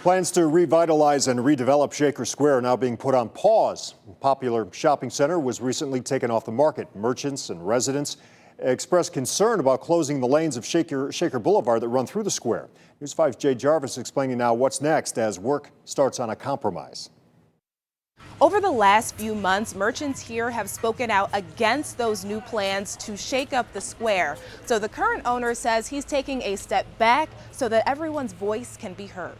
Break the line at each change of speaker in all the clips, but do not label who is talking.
Plans to revitalize and redevelop Shaker Square are now being put on pause. A popular shopping center was recently taken off the market. Merchants and residents expressed concern about closing the lanes of Shaker Boulevard that run through the square. News 5's Jay Jarvis explaining now what's next as work starts on a compromise.
Over the last few months, merchants here have spoken out against those new plans to shake up the square. So the current owner says he's taking a step back so that everyone's voice can be heard.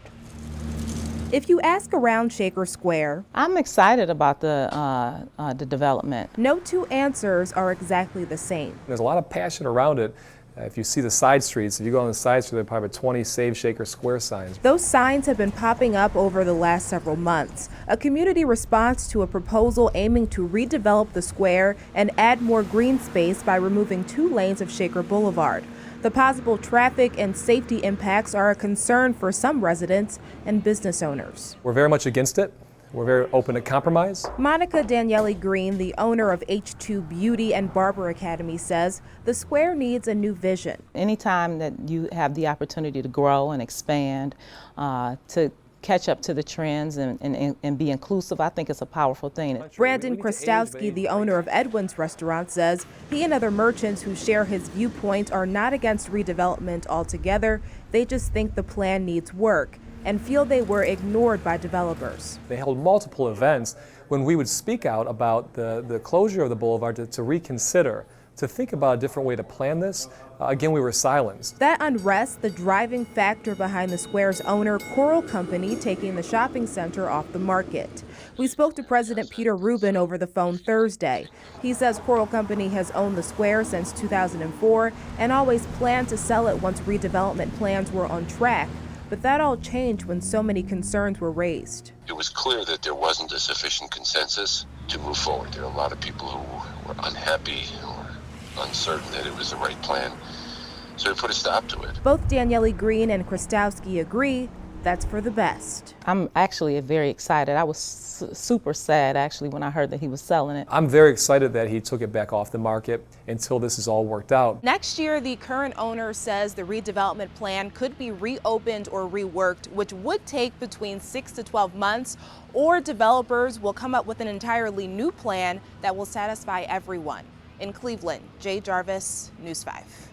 If you ask around Shaker Square,
I'm excited about the development.
No two answers are exactly the same.
There's a lot of passion around it. If you see the side streets, if you go on the side street, there are probably 20 Save Shaker Square signs.
Those signs have been popping up over the last several months. A community response to a proposal aiming to redevelop the square and add more green space by removing 2 lanes of Shaker Boulevard. The possible traffic and safety impacts are a concern for some residents and business owners.
We're very much against it. We're very open to compromise.
Monica Daniele Green, the owner of H2 Beauty and Barber Academy, says the square needs a new vision.
Anytime that you have the opportunity to grow and expand, to catch up to the trends and be inclusive, I think it's a powerful thing.
Brandon Krastowski, the owner of Edwin's Restaurant, says he and other merchants who share his viewpoint are not against redevelopment altogether. They just think the plan needs work and feel they were ignored by developers.
They held multiple events when we would speak out about the closure of the boulevard to reconsider, to think about a different way to plan this. Again, we were silenced.
That unrest, the driving factor behind the square's owner, Coral Company, taking the shopping center off the market. We spoke to President Peter Rubin over the phone Thursday. He says Coral Company has owned the square since 2004 and always planned to sell it once redevelopment plans were on track. But that all changed when so many concerns were raised.
It was clear that there wasn't a sufficient consensus to move forward. There are a lot of people who were unhappy or uncertain that it was the right plan, so we put a stop to it.
Both Daniele Green and Krastowski agree that's for the best.
I'm actually very excited. I was super sad actually when I heard that he was selling it.
I'm very excited that he took it back off the market until this is all worked out.
Next year, the current owner says the redevelopment plan could be reopened or reworked, which would take between 6 to 12 months, or developers will come up with an entirely new plan that will satisfy everyone. In Cleveland, Jay Jarvis, News 5.